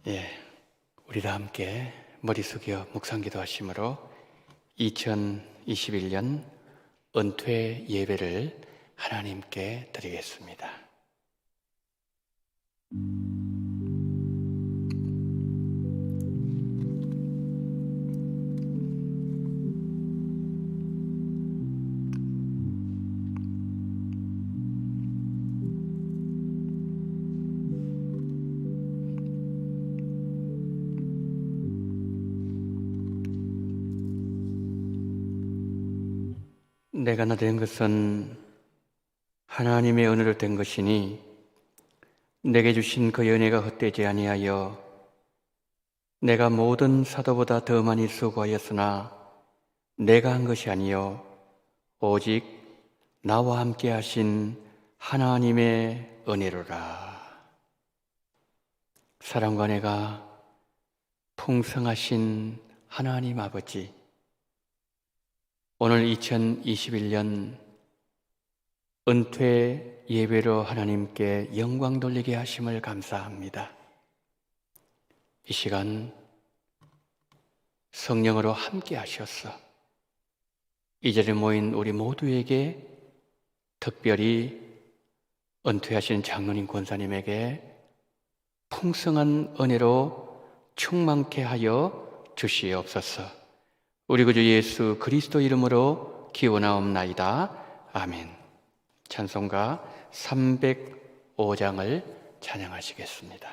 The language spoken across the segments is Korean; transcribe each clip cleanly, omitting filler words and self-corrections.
예, 우리 다 함께 머리 숙여 묵상기도 하심으로 2021년 은퇴 예배를 하나님께 드리겠습니다. 내가 나 된 것은 하나님의 은혜로 된 것이니 내게 주신 그 은혜가 헛되지 아니하여 내가 모든 사도보다 더 많이 수고하였으나 내가 한 것이 아니요 오직 나와 함께 하신 하나님의 은혜로라. 사랑과 내가 풍성하신 하나님 아버지, 오늘 2021년 은퇴 예배로 하나님께 영광 돌리게 하심을 감사합니다. 이 시간 성령으로 함께 하셔서 이 자리에 모인 우리 모두에게, 특별히 은퇴하신 장로님 권사님에게 풍성한 은혜로 충만케 하여 주시옵소서. 우리 구주 예수 그리스도 이름으로 기원하옵나이다. 아멘. 찬송가 305장을 찬양하시겠습니다.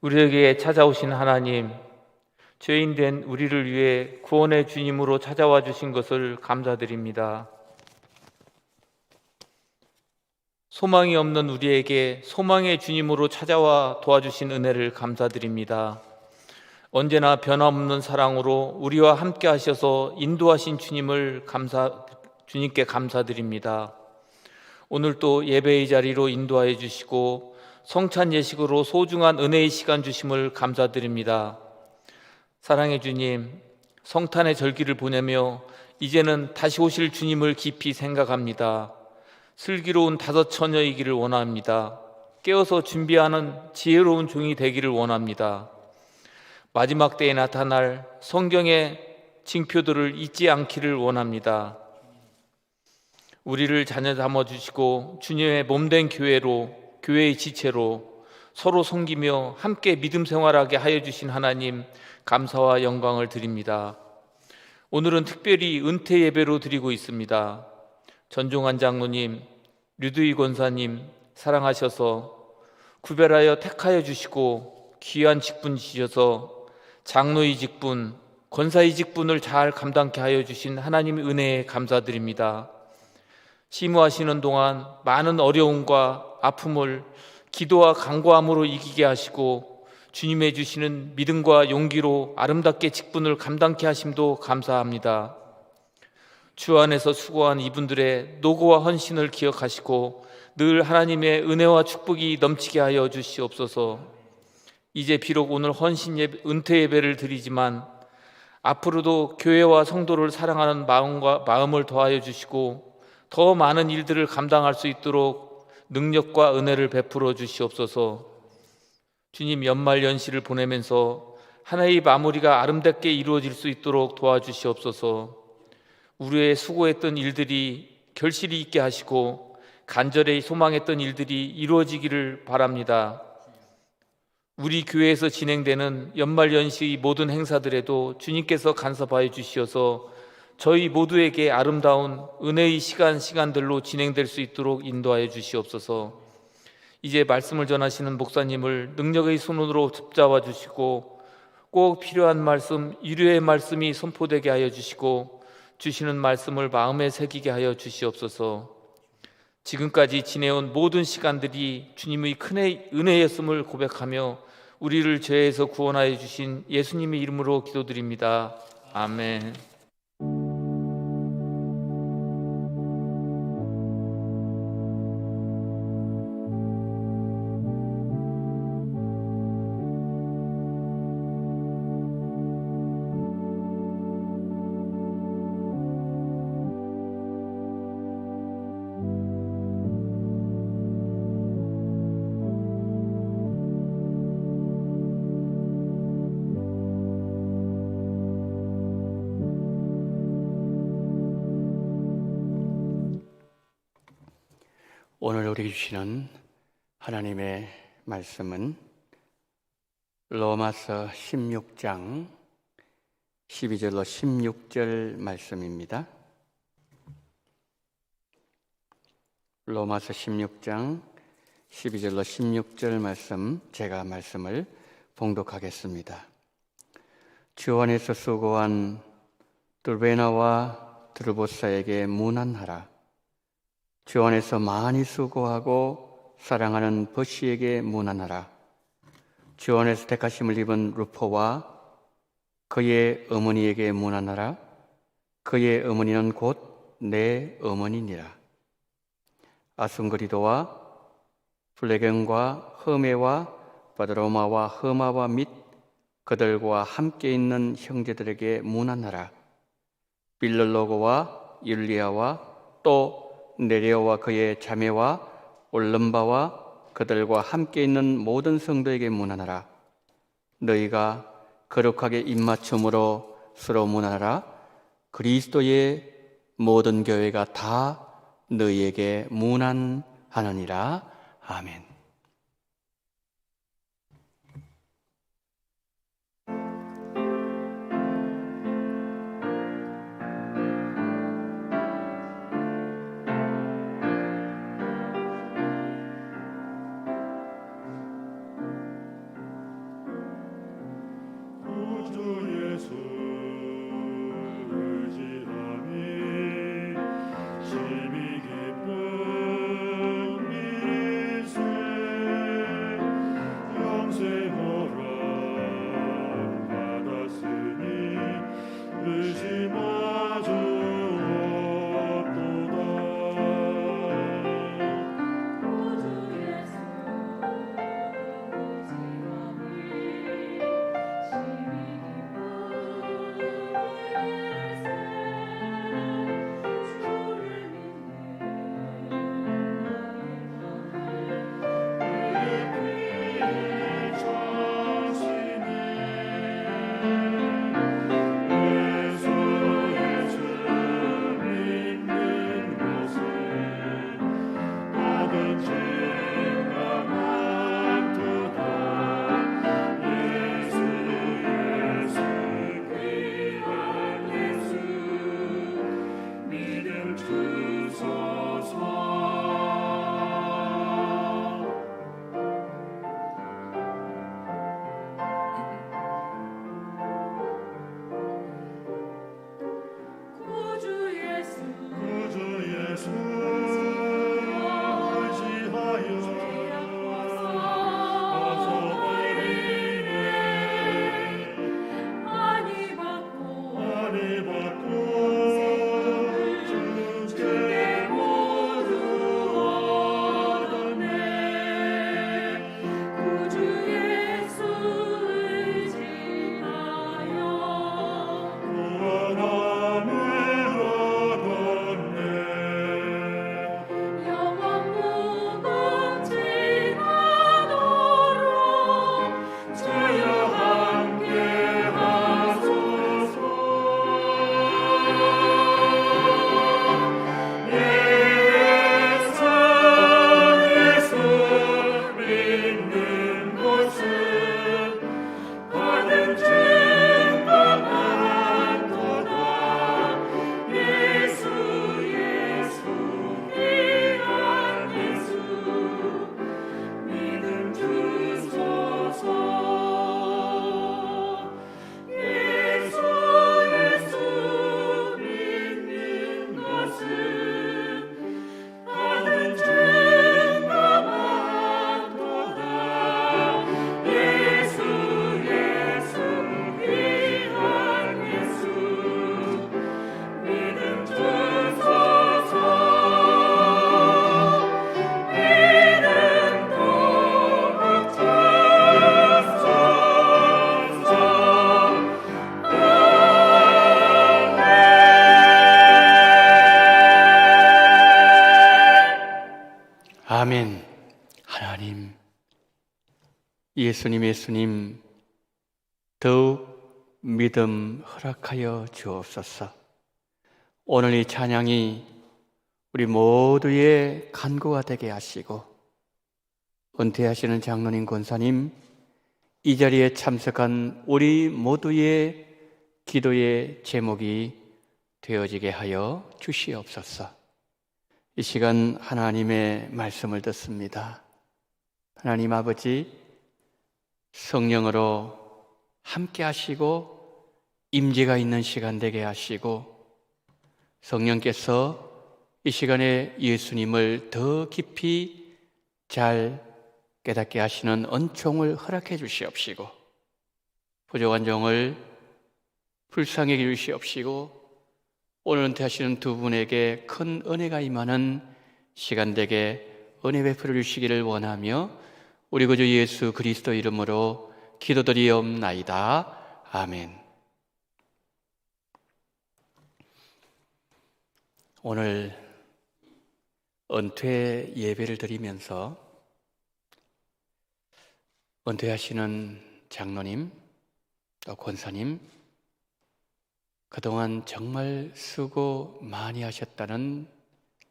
우리에게 찾아오신 하나님, 죄인된 우리를 위해 구원의 주님으로 찾아와 주신 것을 감사드립니다. 소망이 없는 우리에게 소망의 주님으로 찾아와 도와주신 은혜를 감사드립니다. 언제나 변함없는 사랑으로 우리와 함께 하셔서 인도하신 주님께 감사드립니다. 오늘 또 예배의 자리로 인도하여 주시고 성찬 예식으로 소중한 은혜의 시간 주심을 감사드립니다. 사랑의 주님, 성탄의 절기를 보내며 이제는 다시 오실 주님을 깊이 생각합니다. 슬기로운 다섯 처녀이기를 원합니다. 깨어서 준비하는 지혜로운 종이 되기를 원합니다. 마지막 때에 나타날 성경의 징표들을 잊지 않기를 원합니다. 우리를 자녀 삼아주시고 주님의 몸된 교회의 지체로 서로 섬기며 함께 믿음 생활하게 하여 주신 하나님, 감사와 영광을 드립니다. 오늘은 특별히 은퇴 예배로 드리고 있습니다. 전종환 장로님, 류두희 권사님 사랑하셔서 구별하여 택하여 주시고 귀한 직분 주셔서 장로의 직분, 권사의 직분을 잘 감당케 하여 주신 하나님의 은혜에 감사드립니다. 심호하시는 동안 많은 어려움과 아픔을 기도와 간구함으로 이기게 하시고 주님의 주시는 믿음과 용기로 아름답게 직분을 감당케 하심도 감사합니다. 주 안에서 수고한 이분들의 노고와 헌신을 기억하시고 늘 하나님의 은혜와 축복이 넘치게 하여 주시옵소서. 이제 비록 오늘 은퇴 예배를 드리지만 앞으로도 교회와 성도를 사랑하는 마음을 더하여 주시고 더 많은 일들을 감당할 수 있도록 능력과 은혜를 베풀어 주시옵소서. 주님, 연말 연시를 보내면서 하나의 마무리가 아름답게 이루어질 수 있도록 도와주시옵소서. 우리의 수고했던 일들이 결실이 있게 하시고 간절히 소망했던 일들이 이루어지기를 바랍니다. 우리 교회에서 진행되는 연말연시 모든 행사들에도 주님께서 간섭하여 주시어서 저희 모두에게 아름다운 은혜의 시간들로 진행될 수 있도록 인도하여 주시옵소서. 이제 말씀을 전하시는 목사님을 능력의 손으로 붙잡아 주시고 꼭 필요한 말씀, 위로의 말씀이 선포되게 하여 주시고 주시는 말씀을 마음에 새기게 하여 주시옵소서. 지금까지 지내온 모든 시간들이 주님의 큰 은혜였음을 고백하며 우리를 죄에서 구원하여 주신 예수님의 이름으로 기도드립니다. 아멘. 오늘 우리에게 주시는 하나님의 말씀은 로마서 16장 12절로 16절 말씀입니다. 로마서 16장 12절로 16절 말씀, 제가 말씀을 봉독하겠습니다. 주 안에서 수고한 뚫베나와 드르보사에게 문안하라. 주 안에서 많이 수고하고 사랑하는 버시에게 문안하라. 주 안에서 택하심을 입은 루포와 그의 어머니에게 문안하라. 그의 어머니는 곧 내 어머니니라. 아순그리도와 플레겐과 허메와 바드로마와 허마와 및 그들과 함께 있는 형제들에게 문안하라. 빌럴로고와 율리아와 또 네레오와 그의 자매와 올름바와 그들과 함께 있는 모든 성도에게 문안하라. 너희가 거룩하게 입맞춤으로 서로 문안하라. 그리스도의 모든 교회가 다 너희에게 문안하느니라. 아멘. 심히 깊은 하나님, 예수님, 더욱 믿음 허락하여 주옵소서. 오늘 이 찬양이 우리 모두의 간구가 되게 하시고, 은퇴하시는 장로님, 권사님, 이 자리에 참석한 우리 모두의 기도의 제목이 되어지게 하여 주시옵소서. 이 시간 하나님의 말씀을 듣습니다. 하나님 아버지, 성령으로 함께 하시고 임재가 있는 시간 되게 하시고, 성령께서 이 시간에 예수님을 더 깊이 잘 깨닫게 하시는 은총을 허락해 주시옵시고, 부족한 종을 불쌍히 여주시옵시고, 오늘 은퇴하시는 두 분에게 큰 은혜가 임하는 시간 되게 은혜 베풀어 주시기를 원하며 우리 구주 예수 그리스도 이름으로 기도드리옵나이다. 아멘. 오늘 은퇴 예배를 드리면서 은퇴하시는 장로님, 또 권사님, 그동안 정말 수고 많이 하셨다는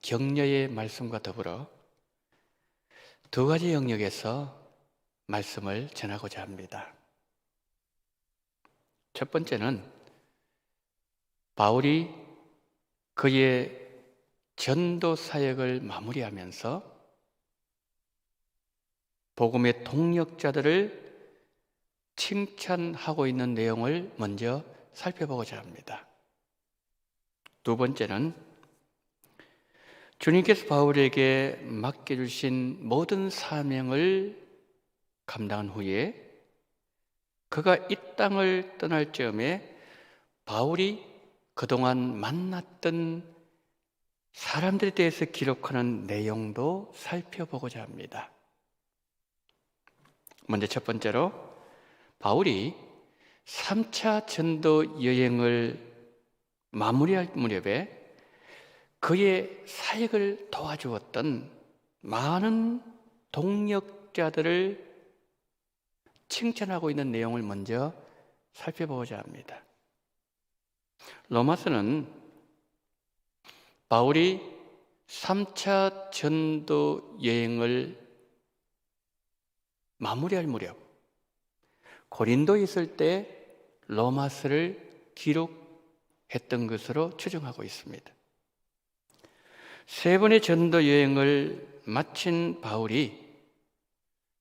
격려의 말씀과 더불어 두 가지 영역에서 말씀을 전하고자 합니다. 첫 번째는 바울이 그의 전도 사역을 마무리하면서 복음의 동력자들을 칭찬하고 있는 내용을 먼저 살펴보고자 합니다. 두 번째는 주님께서 바울에게 맡겨주신 모든 사명을 감당한 후에 그가 이 땅을 떠날 즈음에 바울이 그동안 만났던 사람들에 대해서 기록하는 내용도 살펴보고자 합니다. 먼저 첫 번째로 바울이 3차 전도 여행을 마무리할 무렵에 그의 사역을 도와주었던 많은 동력자들을 칭찬하고 있는 내용을 먼저 살펴보고자 합니다. 로마서는 바울이 3차 전도 여행을 마무리할 무렵 고린도에 있을 때 로마서를 기록했던 것으로 추정하고 있습니다. 세 번의 전도 여행을 마친 바울이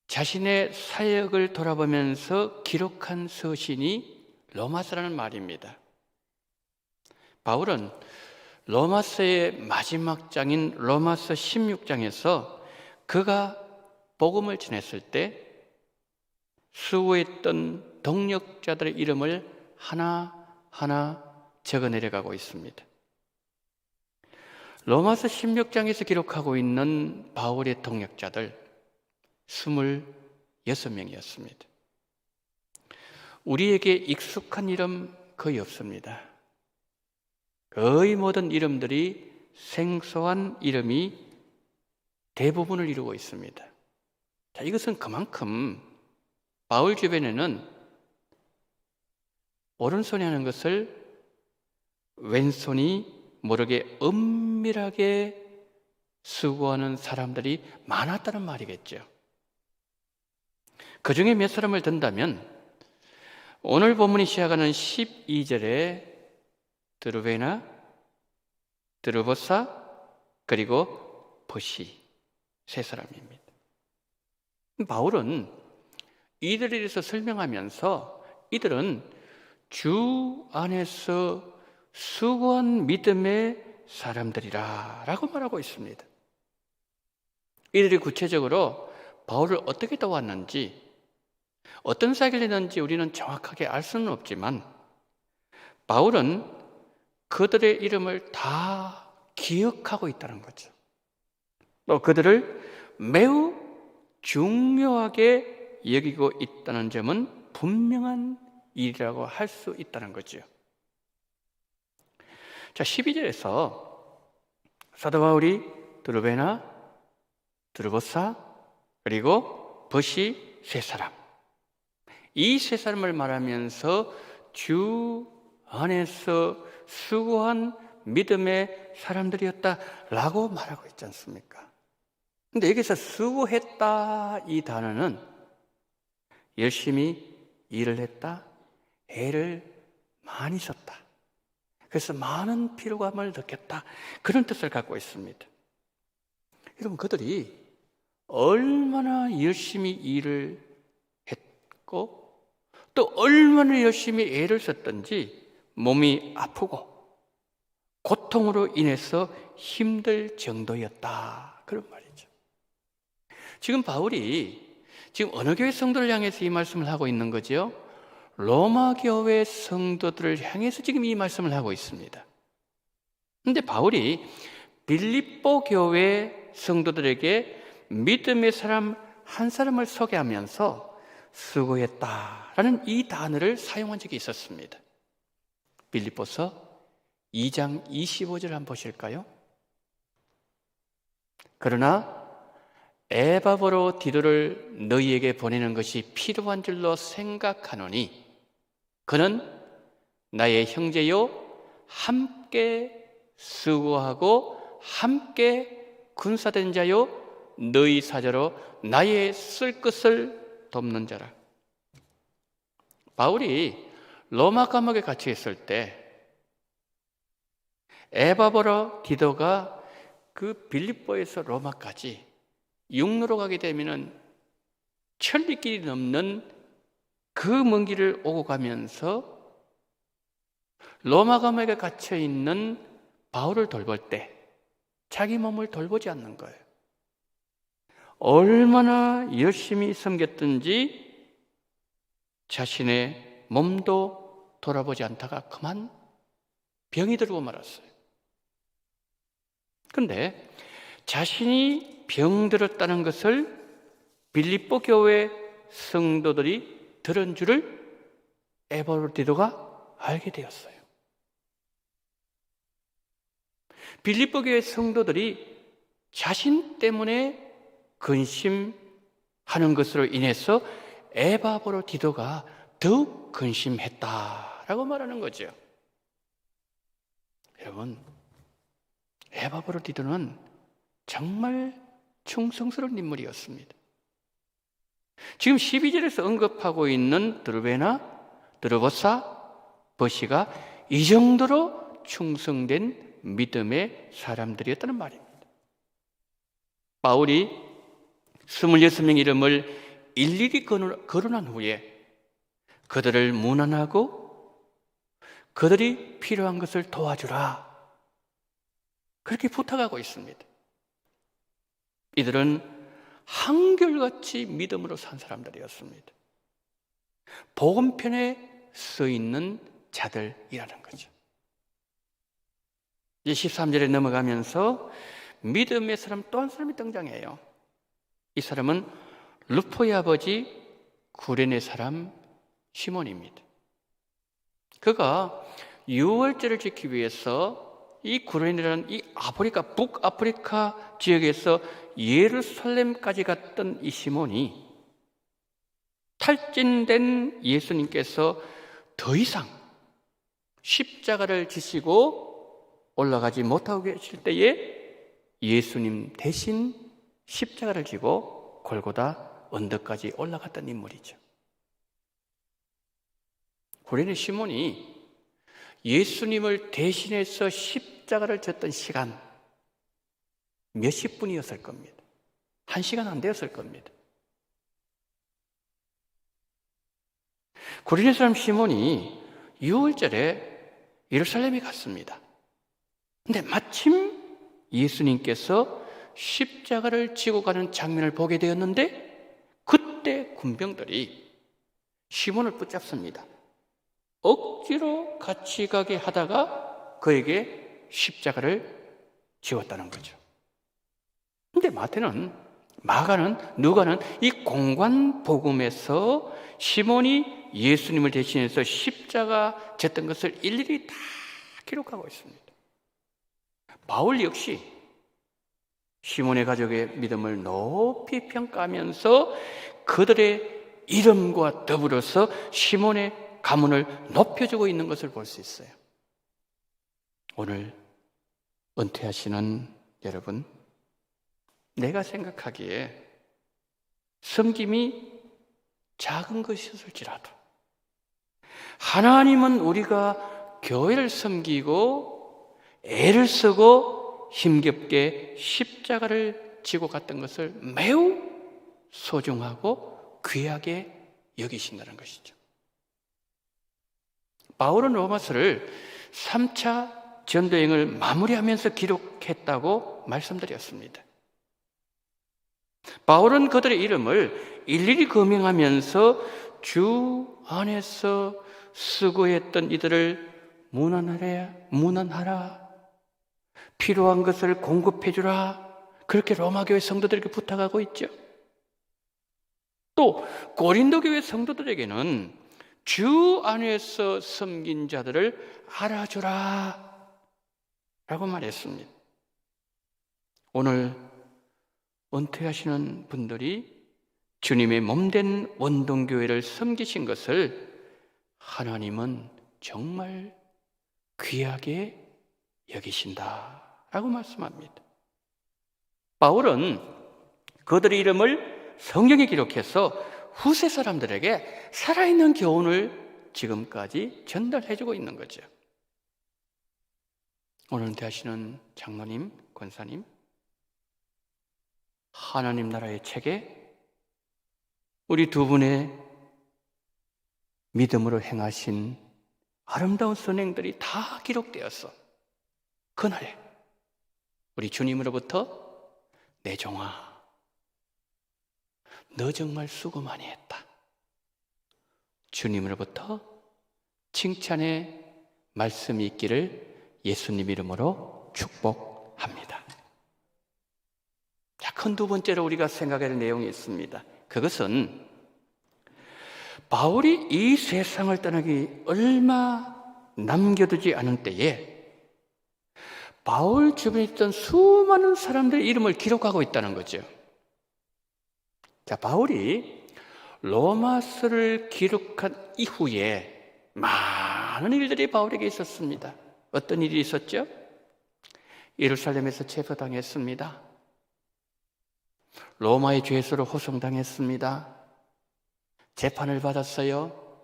자신의 사역을 돌아보면서 기록한 서신이 로마서라는 말입니다. 바울은 로마서의 마지막 장인 로마서 16장에서 그가 복음을 전했을 때 수고했던 동력자들의 이름을 하나하나 적어 내려가고 있습니다. 로마서 16장에서 기록하고 있는 바울의 동력자들 26명이었습니다. 우리에게 익숙한 이름 거의 없습니다. 거의 모든 이름들이 생소한 이름이 대부분을 이루고 있습니다. 자, 이것은 그만큼 바울 주변에는 오른손이 하는 것을 왼손이 모르게 은밀하게 수고하는 사람들이 많았다는 말이겠죠. 그 중에 몇 사람을 든다면 오늘 본문이 시작하는 12절에 드루베나, 드루보사, 그리고 보시 세 사람입니다. 바울은 이들에 대해서 설명하면서 이들은 주 안에서 수고한 믿음의 사람들이라 라고 말하고 있습니다. 이들이 구체적으로 바울을 어떻게 도왔는지, 어떤 사역을 했는지 우리는 정확하게 알 수는 없지만 바울은 그들의 이름을 다 기억하고 있다는 거죠. 또 그들을 매우 중요하게 여기고 있다는 점은 분명한 일이라고 할 수 있다는 거죠. 자, 12절에서 사도 바울이 드루베나, 드루보사, 그리고 벗이 세 사람. 이 세 사람을 말하면서 주 안에서 수고한 믿음의 사람들이었다라고 말하고 있지 않습니까? 근데 여기서 수고했다 이 단어는 열심히 일을 했다, 애를 많이 썼다, 그래서 많은 피로감을 느꼈다, 그런 뜻을 갖고 있습니다. 여러분, 그들이 얼마나 열심히 일을 했고 또 얼마나 열심히 애를 썼던지 몸이 아프고 고통으로 인해서 힘들 정도였다, 그런 말이죠. 지금 바울이 지금 어느 교회 성도를 향해서 이 말씀을 하고 있는 거죠? 로마 교회 성도들을 향해서 지금 이 말씀을 하고 있습니다. 그런데 바울이 빌립보 교회 성도들에게 믿음의 사람 한 사람을 소개하면서 수고했다라는 이 단어를 사용한 적이 있었습니다. 빌립보서 2장 25절 한번 보실까요? 그러나 에바브로 디도를 너희에게 보내는 것이 필요한 줄로 생각하노니 그는 나의 형제요 함께 수고하고 함께 군사된 자요 너희 사자로 나의 쓸 것을 돕는 자라. 바울이 로마 감옥에 갇혀 있을 때 에바브로 디도가 그 빌립보에서 로마까지 육로로 가게 되면은 천리길이 넘는 그 먼 길을 오고 가면서 로마 감옥에 갇혀 있는 바울을 돌볼 때 자기 몸을 돌보지 않는 거예요. 얼마나 열심히 섬겼든지 자신의 몸도 돌아보지 않다가 그만 병이 들고 말았어요. 그런데 자신이 병들었다는 것을 빌립보 교회 성도들이 들은 줄을 에바브로 디도가 알게 되었어요. 빌립보 교회 성도들이 자신 때문에 근심하는 것으로 인해서 에바브로 디도가 더욱 근심했다라고 말하는 거죠. 여러분, 에바브로 디도는 정말 충성스러운 인물이었습니다. 지금 12절에서 언급하고 있는 드르베나, 드르보사, 버시가 이 정도로 충성된 믿음의 사람들이었다는 말입니다. 바울이 26명 이름을 일일이 거론한 후에 그들을 문안하고 그들이 필요한 것을 도와주라, 그렇게 부탁하고 있습니다. 이들은 한결같이 믿음으로 산 사람들이었습니다. 복음편에 써 있는 자들이라는 거죠. 이제 13절에 넘어가면서 믿음의 사람 또 한 사람이 등장해요. 이 사람은 루포의 아버지 구레네 사람 시몬입니다. 그가 유월절을 지키기 위해서 이 구레네라는 이 아프리카, 북아프리카 지역에서 예루살렘까지 갔던 이 시몬이 탈진된 예수님께서 더 이상 십자가를 지시고 올라가지 못하고 계실 때에 예수님 대신 십자가를 지고 골고다 언덕까지 올라갔던 인물이죠. 구레네 시몬이 예수님을 대신해서 십자가를 졌던 시간 몇십 분이었을 겁니다. 1시간 안 되었을 겁니다. 구레네 사람 시몬이 6월절에 예루살렘에 갔습니다. 근데 마침 예수님께서 십자가를 지고 가는 장면을 보게 되었는데 그때 군병들이 시몬을 붙잡습니다. 억지로 같이 가게 하다가 그에게 십자가를 지웠다는 거죠. 근데 마가는, 누가는 이 공관 복음에서 시몬이 예수님을 대신해서 십자가 졌던 것을 일일이 다 기록하고 있습니다. 바울 역시 시몬의 가족의 믿음을 높이 평가하면서 그들의 이름과 더불어서 시몬의 가문을 높여주고 있는 것을 볼 수 있어요. 오늘 은퇴하시는 여러분, 내가 생각하기에 섬김이 작은 것이었을지라도 하나님은 우리가 교회를 섬기고 애를 쓰고 힘겹게 십자가를 지고 갔던 것을 매우 소중하고 귀하게 여기신다는 것이죠. 바울은 로마서를 3차 전도여행을 마무리하면서 기록했다고 말씀드렸습니다. 바울은 그들의 이름을 일일이 거명하면서 주 안에서 수고했던 이들을 문안하라, 필요한 것을 공급해주라, 그렇게 로마 교회 성도들에게 부탁하고 있죠. 또 고린도 교회 성도들에게는 주 안에서 섬긴 자들을 알아주라 라고 말했습니다. 오늘 은퇴하시는 분들이 주님의 몸된 원동교회를 섬기신 것을 하나님은 정말 귀하게 여기신다라고 말씀합니다. 바울은 그들의 이름을 성경에 기록해서 후세 사람들에게 살아있는 교훈을 지금까지 전달해주고 있는 거죠. 오늘 은퇴하시는 장로님, 권사님, 하나님 나라의 책에 우리 두 분의 믿음으로 행하신 아름다운 선행들이 다 기록되어서 그날에 우리 주님으로부터 내 종아, 너 정말 수고 많이 했다, 주님으로부터 칭찬의 말씀이 있기를 예수님 이름으로 축복합니다. 자, 큰 두 번째로 우리가 생각해야 할 내용이 있습니다. 그것은 바울이 이 세상을 떠나기 얼마 남겨두지 않은 때에 바울 주변에 있던 수많은 사람들의 이름을 기록하고 있다는 거죠. 자, 바울이 로마서를 기록한 이후에 많은 일들이 바울에게 있었습니다. 어떤 일이 있었죠? 예루살렘에서 체포당했습니다. 로마의 죄수로 호송당했습니다. 재판을 받았어요.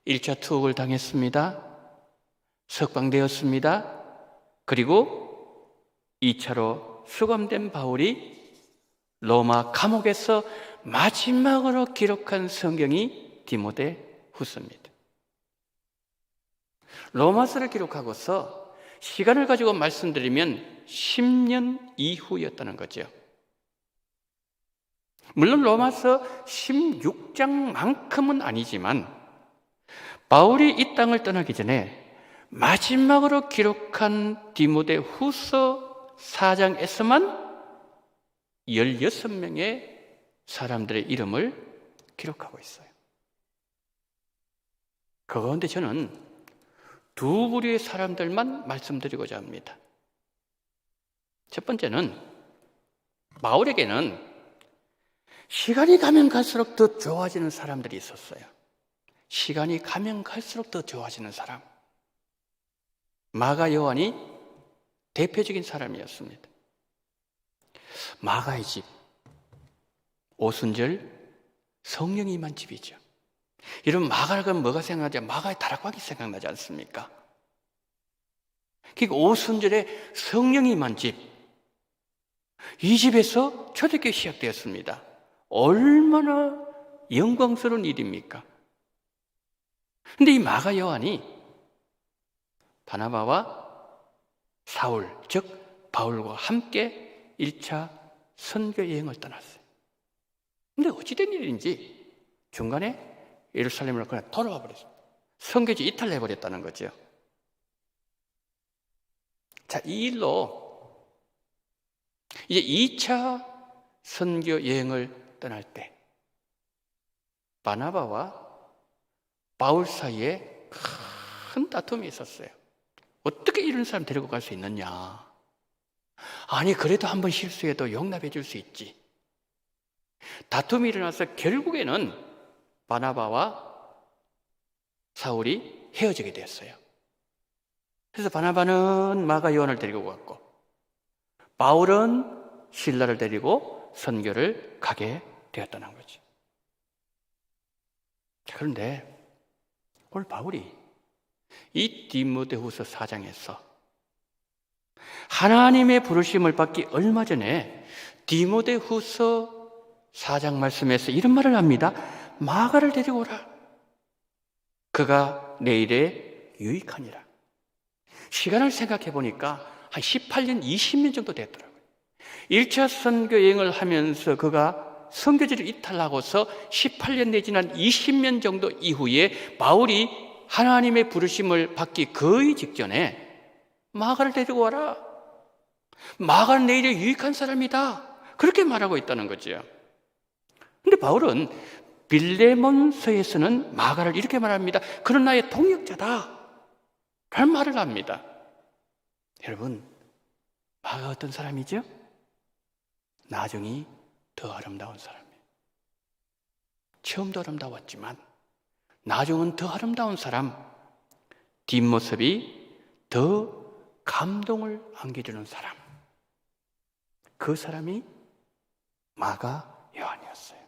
1차 투옥을 당했습니다. 석방되었습니다. 그리고 2차로 수감된 바울이 로마 감옥에서 마지막으로 기록한 성경이 디모데 후서입니다. 로마서를 기록하고서 시간을 가지고 말씀드리면 10년 이후였다는 거죠. 물론 로마서 16장만큼은 아니지만 바울이 이 땅을 떠나기 전에 마지막으로 기록한 디모데 후서 4장에서만 16명의 사람들의 이름을 기록하고 있어요. 그 가운데 저는 두 부류의 사람들만 말씀드리고자 합니다. 첫 번째는 바울에게는 시간이 가면 갈수록 더 좋아지는 사람들이 있었어요. 시간이 가면 갈수록 더 좋아지는 사람. 마가 요한이 대표적인 사람이었습니다. 마가의 집, 오순절 성령이 임한 집이죠. 이런 마가를 가면 뭐가 생각나죠? 마가의 다락방이 생각나지 않습니까? 그러니까 오순절에 성령이 임한 집, 이 집에서 초대교회 시작되었습니다. 얼마나 영광스러운 일입니까? 그런데 이 마가 요한이 바나바와 사울, 즉 바울과 함께 1차 선교 여행을 떠났어요. 그런데 어찌된 일인지 중간에 예루살렘으로 그냥 돌아와 버렸어요. 선교지 이탈해버렸다는 거죠. 자, 이 일로 이제 2차 선교 여행을 떠날 때 바나바와 바울 사이에 큰 다툼이 있었어요. 어떻게 이런 사람 데리고 갈 수 있느냐? 아니, 그래도 한번 실수해도 용납해 줄 수 있지. 다툼이 일어나서 결국에는 바나바와 사울이 헤어지게 됐어요. 그래서 바나바는 마가 요한을 데리고 갔고, 바울은 실라를 데리고 선교를 가게 되었다는 거죠. 자, 그런데 오늘 바울이 이 디모데후서 4장에서 하나님의 부르심을 받기 얼마 전에 디모데후서 4장 말씀에서 이런 말을 합니다. 마가를 데리고 오라. 그가 내일에 유익하니라. 시간을 생각해 보니까 한 18년, 20년 정도 됐더라고요. 1차 선교 여행을 하면서 그가 선교지를 이탈하고서 18년 내지는 20년 정도 이후에 바울이 하나님의 부르심을 받기 거의 직전에 마가를 데리고 와라. 마가는 내일에 유익한 사람이다. 그렇게 말하고 있다는 거죠. 근데 바울은 빌레몬서에서는 마가를 이렇게 말합니다. 그는 나의 동역자다 라는 말을 합니다. 여러분, 마가가 어떤 사람이죠? 나중이 더 아름다운 사람이에요. 처음도 아름다웠지만 나중은 더 아름다운 사람, 뒷모습이 더 감동을 안겨주는 사람, 그 사람이 마가 요한이었어요.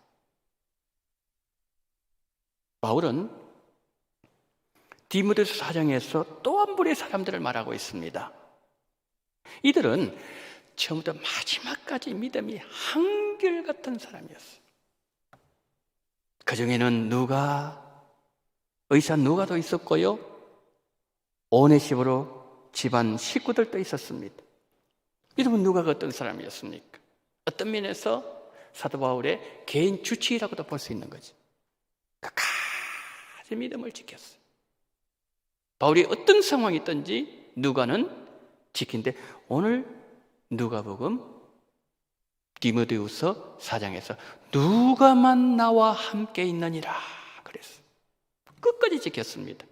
바울은 디모데후서 4장에서 또 한 부류의 사람들을 말하고 있습니다. 이들은 처음부터 마지막까지 믿음이 한결같은 사람이었어요. 그 중에는 의사 누가도 있었고요, 오네시모로 집안 식구들도 있었습니다. 여러분, 누가가 어떤 사람이었습니까? 어떤 면에서 사도 바울의 개인 주치의라고도 볼 수 있는 거죠. 끝까지 믿음을 지켰어요. 바울이 어떤 상황이 있든지 누가는 지킨데, 오늘 누가복음 디모데후서 4장에서 누가만 나와 함께 있느니라 그랬어요. 끝까지 지켰습니다.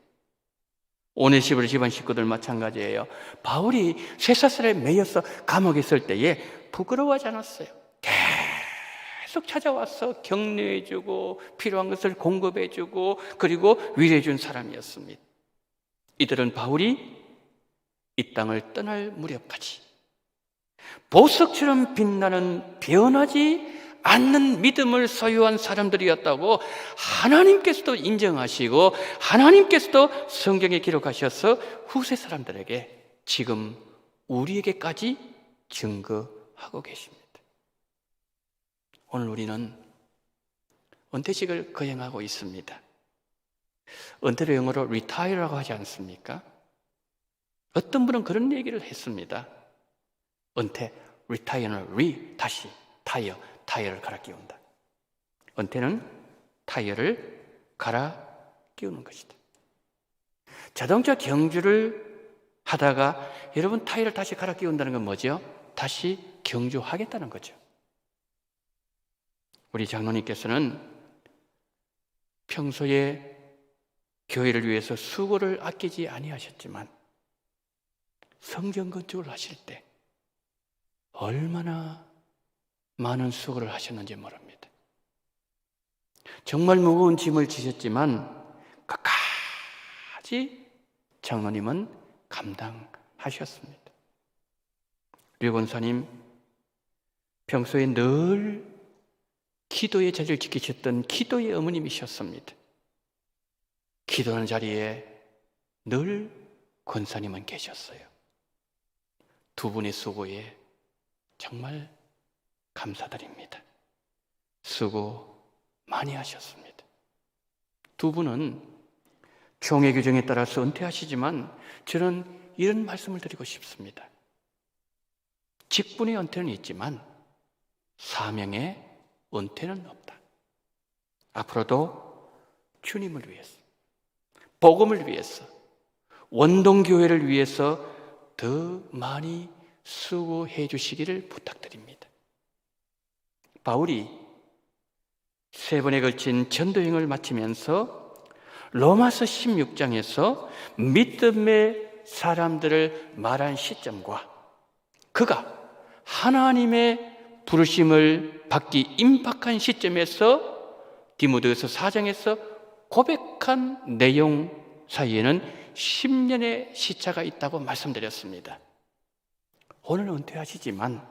오네시모로 집안 식구들 마찬가지예요. 바울이 쇠사슬에 매여서 감옥에 있을 때에 부끄러워하지 않았어요. 계속 찾아와서 격려해주고 필요한 것을 공급해주고 그리고 위로해준 사람이었습니다. 이들은 바울이 이 땅을 떠날 무렵까지 보석처럼 빛나는 변하지 않는 믿음을 소유한 사람들이었다고 하나님께서도 인정하시고 하나님께서도 성경에 기록하셔서 후세 사람들에게 지금 우리에게까지 증거하고 계십니다. 오늘 우리는 은퇴식을 거행하고 있습니다. 은퇴를 영어로 retire라고 하지 않습니까? 어떤 분은 그런 얘기를 했습니다. 은퇴, retire는 다시 타이어를 갈아 끼운다. 은퇴는 타이어를 갈아 끼우는 것이다. 자동차 경주를 하다가 여러분, 타이어를 다시 갈아 끼운다는 건 뭐죠? 다시 경주하겠다는 거죠. 우리 장로님께서는 평소에 교회를 위해서 수고를 아끼지 아니하셨지만 성전 건축을 하실 때 얼마나 많은 수고를 하셨는지 모릅니다. 정말 무거운 짐을 지셨지만 끝까지 장로님은 감당하셨습니다. 류건사님, 평소에 늘 기도의 자리를 지키셨던 기도의 어머님이셨습니다. 기도하는 자리에 늘 권사님은 계셨어요. 두 분의 수고에 정말 감사드립니다. 수고 많이 하셨습니다. 두 분은 총회 규정에 따라서 은퇴하시지만 저는 이런 말씀을 드리고 싶습니다. 직분의 은퇴는 있지만 사명의 은퇴는 없다. 앞으로도 주님을 위해서, 복음을 위해서, 원동교회를 위해서 더 많이 수고해 주시기를 부탁드립니다. 바울이 3번에 걸친 전도행을 마치면서 로마서 16장에서 믿음의 사람들을 말한 시점과 그가 하나님의 부르심을 받기 임박한 시점에서 디모데후서 4장에서 고백한 내용 사이에는 10년의 시차가 있다고 말씀드렸습니다. 오늘 은퇴하시지만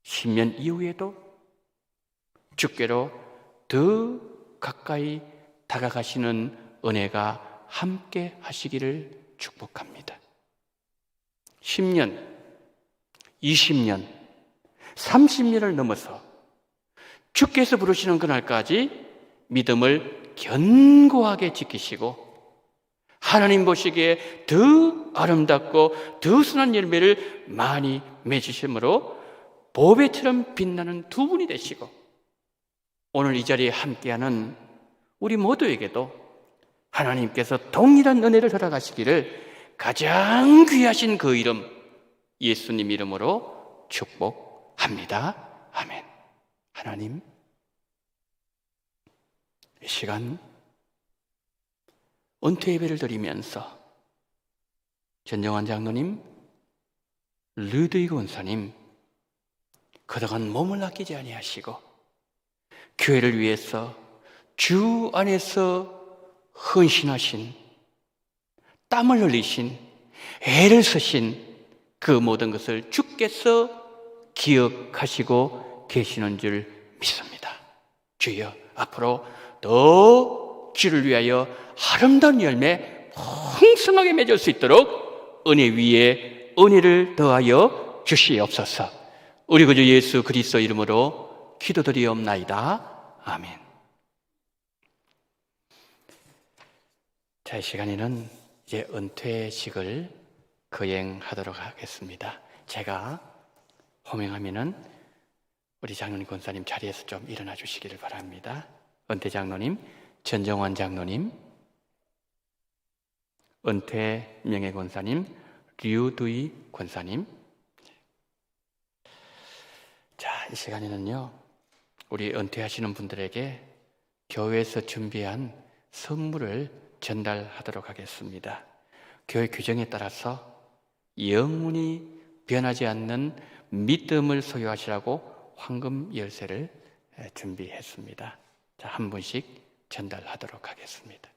10년 이후에도 주께로 더 가까이 다가가시는 은혜가 함께 하시기를 축복합니다. 10년, 20년, 30년을 넘어서 주께서 부르시는 그날까지 믿음을 견고하게 지키시고 하나님 보시기에 더 아름답고 더 순한 열매를 많이 맺으심으로 보배처럼 빛나는 두 분이 되시고 오늘 이 자리에 함께하는 우리 모두에게도 하나님께서 동일한 은혜를 허락하시기를 가장 귀하신 그 이름 예수님 이름으로 축복합니다. 아멘. 하나님, 이 시간 은퇴 예배를 드리면서 전정환 장로님, 르드위그 원사님 그동안 몸을 아끼지 아니하시고 교회를 위해서 주 안에서 헌신하신, 땀을 흘리신, 애를 쓰신 그 모든 것을 주께서 기억하시고 계시는 줄 믿습니다. 주여, 앞으로 더 주를 위하여 아름다운 열매 풍성하게 맺을 수 있도록 은혜 위에 은혜를 더하여 주시옵소서. 우리 구주 예수 그리스도 이름으로 기도드리옵나이다. 아멘. 자, 이 시간에는 이제 은퇴식을 거행하도록 하겠습니다. 제가 호명하면은 우리 장로님 권사님 자리에서 좀 일어나 주시기를 바랍니다. 은퇴 장로님, 전정환 장로님, 은퇴 명예 권사님, 류두이 권사님. 자, 이 시간에는요, 우리 은퇴하시는 분들에게 교회에서 준비한 선물을 전달하도록 하겠습니다. 교회 규정에 따라서 영원히 변하지 않는 믿음을 소유하시라고 황금 열쇠를 준비했습니다. 자, 한 분씩 전달하도록 하겠습니다.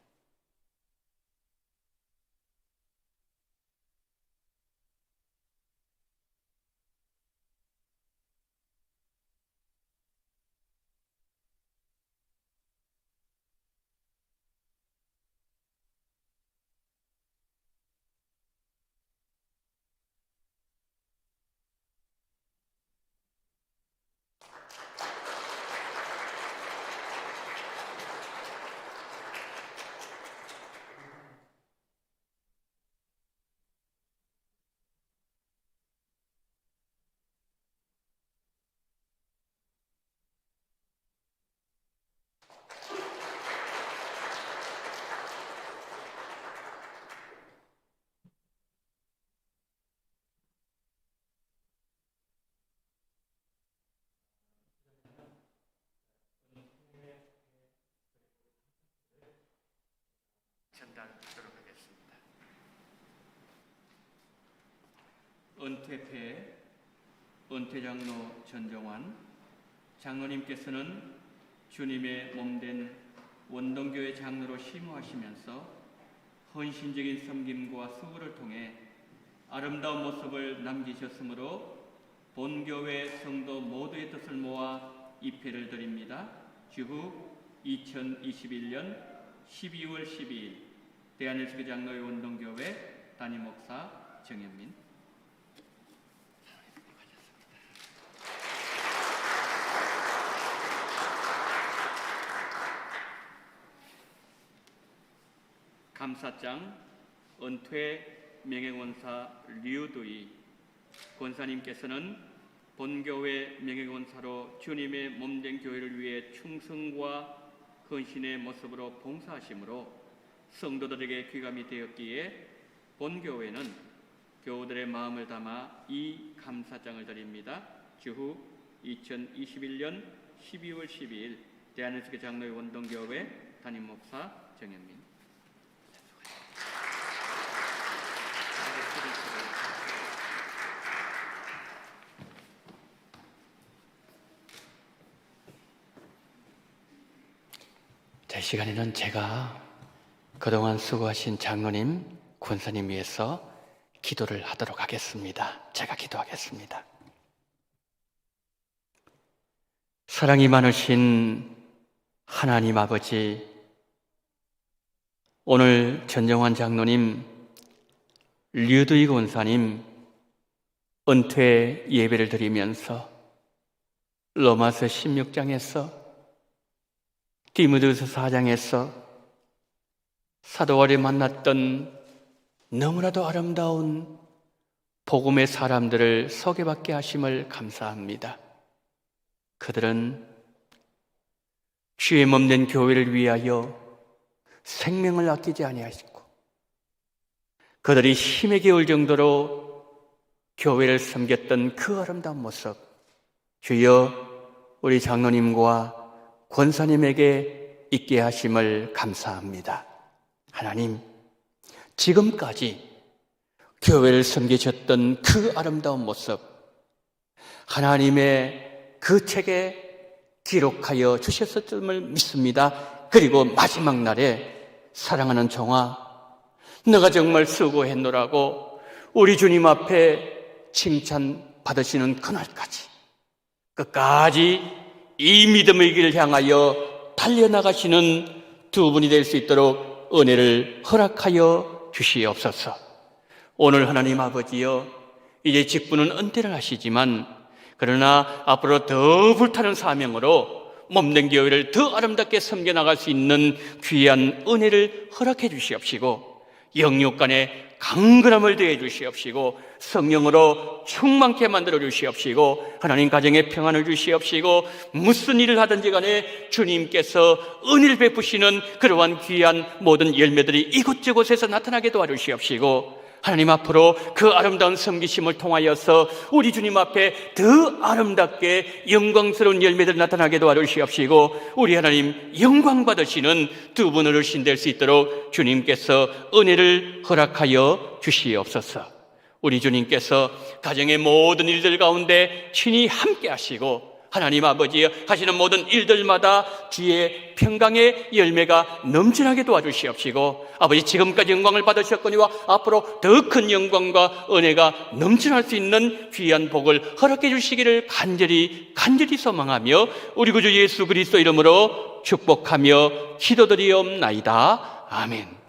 전달하도록 하겠습니다. 은퇴패 은퇴장로 전정환 장로님께서는 주님의 몸된 원동교회 장로로 심호하시면서 헌신적인 섬김과 수고를 통해 아름다운 모습을 남기셨으므로 본교회 성도 모두의 뜻을 모아 입회를 드립니다. 주후 2021년 12월 12일 대한예수교 장로회 원동교회 담임 목사 정현민. 감사장 은퇴 명예권사 류두이 권사님께서는 본교회 명예권사로 주님의 몸된 교회를 위해 충성과 헌신의 모습으로 봉사하심으로 성도들에게 귀감이 되었기에 본교회는 교우들의 마음을 담아 이 감사장을 드립니다. 주후 2021년 12월 12일 대한예수교 장로회 원동교회 담임 목사 정현민. 이 시간에는 제가 그동안 수고하신 장로님, 권사님 위해서 기도를 하도록 하겠습니다. 제가 기도하겠습니다. 사랑이 많으신 하나님 아버지, 오늘 전정환 장로님, 류두희 권사님 은퇴 예배를 드리면서 로마서 16장에서 디모데후서 4장에서 사도월에 만났던 너무나도 아름다운 복음의 사람들을 소개받게 하심을 감사합니다. 그들은 주의 몸된 교회를 위하여 생명을 아끼지 아니하시고 그들이 힘에 겨울 정도로 교회를 섬겼던 그 아름다운 모습, 주여 우리 장로님과 권사님에게 있게 하심을 감사합니다. 하나님, 지금까지 교회를 섬기셨던 그 아름다운 모습, 하나님의 그 책에 기록하여 주셨음을 믿습니다. 그리고 마지막 날에 사랑하는 종아, 너가 정말 수고했노라고 우리 주님 앞에 칭찬받으시는 그날까지 끝까지 이 믿음의 길을 향하여 달려나가시는 두 분이 될 수 있도록 은혜를 허락하여 주시옵소서. 오늘 하나님 아버지여, 이제 직분은 은퇴를 하시지만 그러나 앞으로 더 불타는 사명으로 몸된 교회를 더 아름답게 섬겨나갈 수 있는 귀한 은혜를 허락해 주시옵시고 영육 간에 강건함을 더해 주시옵시고 성령으로 충만케 만들어 주시옵시고 하나님 가정에 평안을 주시옵시고 무슨 일을 하든지 간에 주님께서 은혜를 베푸시는 그러한 귀한 모든 열매들이 이곳저곳에서 나타나게 도와주시옵시고 하나님 앞으로 그 아름다운 섬기심을 통하여서 우리 주님 앞에 더 아름답게 영광스러운 열매들 나타나게 도와주시옵시고 우리 하나님 영광 받으시는 두 분 어르신 될 수 있도록 주님께서 은혜를 허락하여 주시옵소서. 우리 주님께서 가정의 모든 일들 가운데 친히 함께 하시고 하나님 아버지 하시는 모든 일들마다 주의 평강의 열매가 넘쳐나게 도와주시옵시고 아버지 지금까지 영광을 받으셨거니와 앞으로 더 큰 영광과 은혜가 넘쳐날 수 있는 귀한 복을 허락해 주시기를 간절히 소망하며 우리 구주 예수 그리스도 이름으로 축복하며 기도드리옵나이다. 아멘.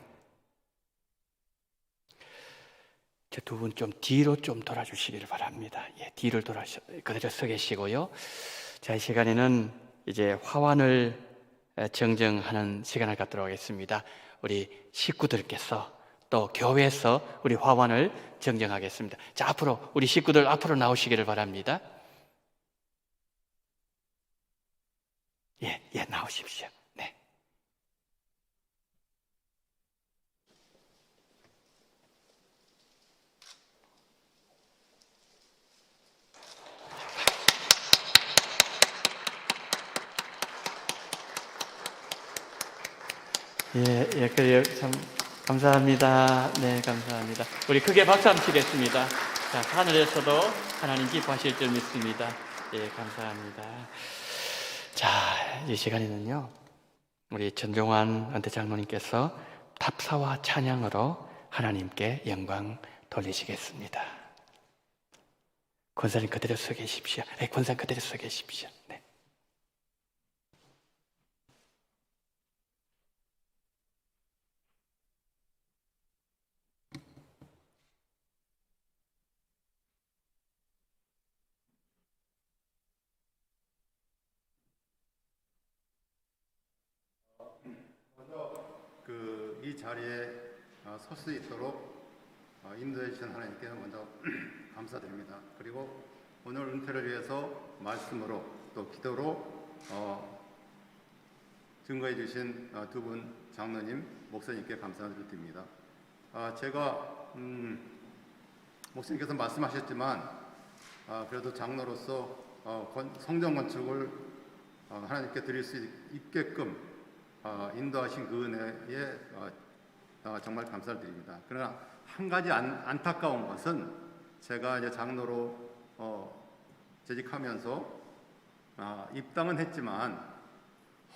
저 두 분 좀 뒤로 좀 돌아주시기를 바랍니다. 예, 뒤를 그대로 서 계시고요. 자, 이 시간에는 이제 화환을 정정하는 시간을 갖도록 하겠습니다. 우리 식구들께서 또 교회에서 우리 화환을 정정하겠습니다. 자, 앞으로 우리 식구들 앞으로 나오시기를 바랍니다. 예, 나오십시오. 네. 그래요. 참 감사합니다. 네, 감사합니다. 우리 크게 박수 한번 치겠습니다. 자, 하늘에서도 하나님 기뻐하실 줄 믿습니다. 예, 감사합니다. 자, 이 시간에는요, 우리 전종환 은퇴 장로님께서 답사와 찬양으로 하나님께 영광 돌리시겠습니다. 권사님 그대로 서 계십시오. 네, 권사님 그대로 서 계십시오. 네. 이 자리에 설 수 있도록 인도해 주신 하나님께 먼저 감사드립니다. 그리고 오늘 은퇴를 위해서 말씀으로 또 기도로 증거해 주신 두 분 장로님, 목사님께 감사를 드립니다. 제가 목사님께서 말씀하셨지만 그래도 장로로서 성전 건축을 하나님께 드릴 수 있게끔 인도하신 그 은혜에 정말 감사를 드립니다. 그러나 한 가지 안타까운 것은 제가 이제 장로로 재직하면서 입당은 했지만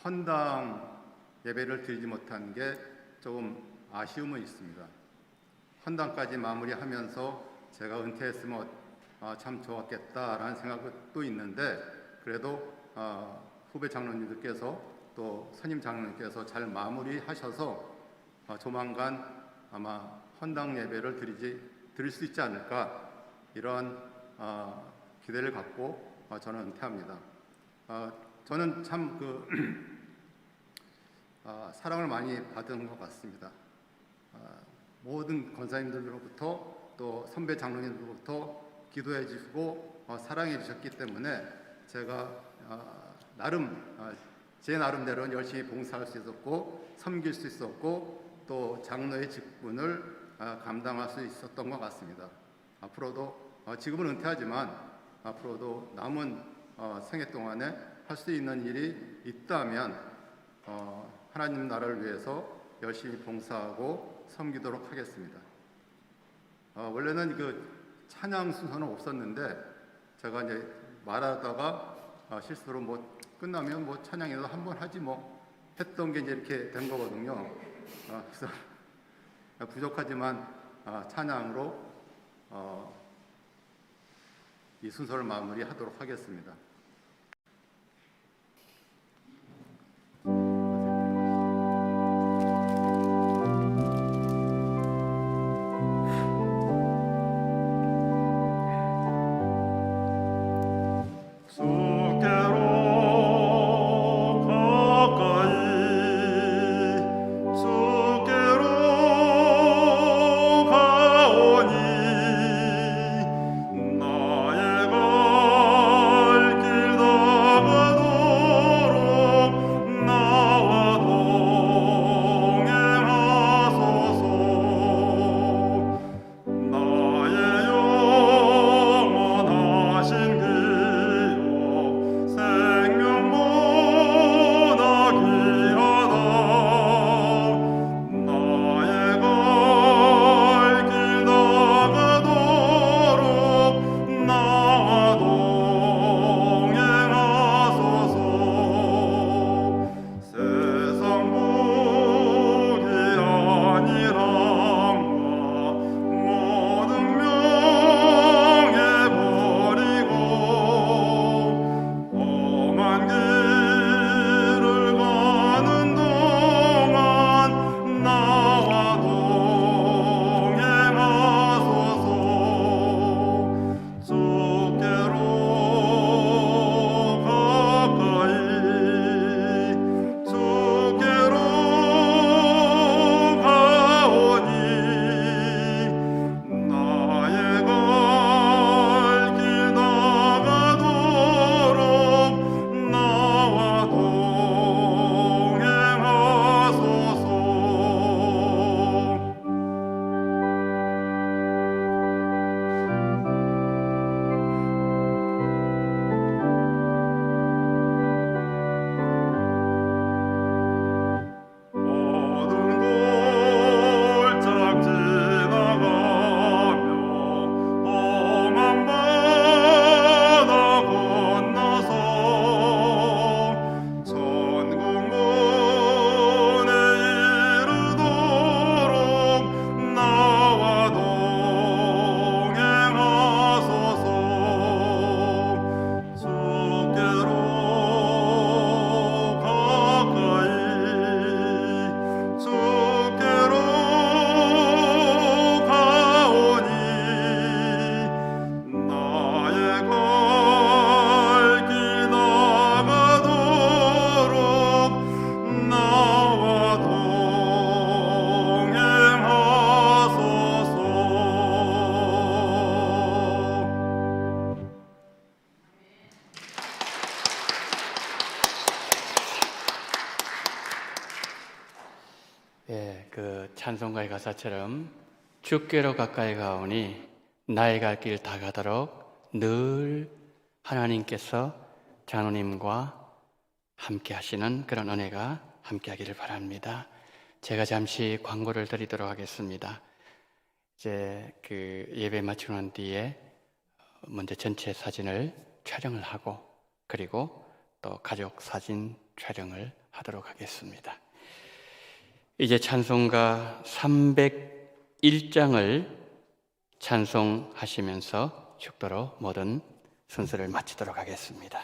헌당 예배를 드리지 못한 게 조금 아쉬움은 있습니다. 헌당까지 마무리하면서 제가 은퇴했으면 참 좋았겠다라는 생각도 있는데, 그래도 후배 장로님들께서 또 선임 장로님께서 잘 마무리하셔서 조만간 아마 헌당 예배를 드릴 수 있지 않을까, 이러한 기대를 갖고 저는 은퇴합니다. 저는 참 사랑을 많이 받은 것 같습니다. 모든 권사님들로부터 또 선배 장로님들로부터 기도해 주시고 사랑해 주셨기 때문에 제가 제 나름대로는 열심히 봉사할 수 있었고 섬길 수 있었고 또 장로의 직분을 감당할 수 있었던 것 같습니다. 앞으로도 지금은 은퇴하지만 앞으로도 남은 생애 동안에 할 수 있는 일이 있다면 하나님 나라를 위해서 열심히 봉사하고 섬기도록 하겠습니다. 원래는 찬양 순서는 없었는데 제가 이제 말하다가 실수로 끝나면 찬양이라도 한번 하지 했던 게 이제 이렇게 된 거거든요. 그래서 부족하지만 찬양으로 이 순서를 마무리하도록 하겠습니다. 찬송가의 가사처럼 주께로 가까이 가오니 나의 갈 길 다 가도록 늘 하나님께서 장로님과 함께 하시는 그런 은혜가 함께 하기를 바랍니다. 제가 잠시 광고를 드리도록 하겠습니다. 이제 예배 마치고 난 뒤에 먼저 전체 사진을 촬영을 하고 그리고 또 가족 사진 촬영을 하도록 하겠습니다. 이제 찬송가 301장을 찬송하시면서 축도로 모든 순서를 마치도록 하겠습니다.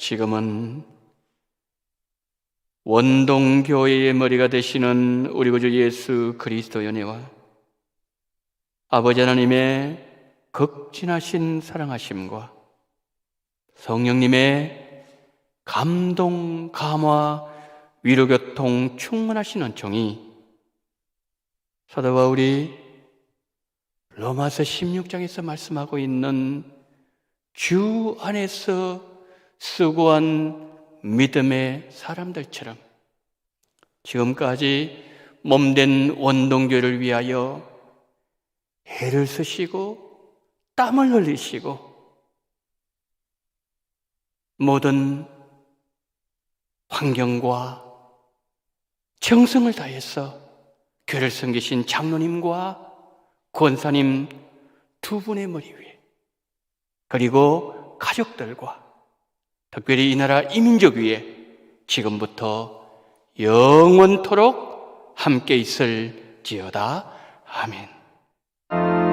지금은 원동교회의 머리가 되시는 우리 구주 예수 그리스도 연애와 아버지 하나님의 극진하신 사랑하심과 성령님의 감동, 감화, 위로교통 충만하신 은총이 사도 바울이 로마서 16장에서 말씀하고 있는 주 안에서 수고한 믿음의 사람들처럼 지금까지 몸된 원동교를 위하여 애를 쓰시고 땀을 흘리시고 모든 환경과 정성을 다해서 교회를 섬기신 장로님과 권사님 두 분의 머리 위에 그리고 가족들과 특별히 이 나라 이민족 위에 지금부터 영원토록 함께 있을지어다. 아멘.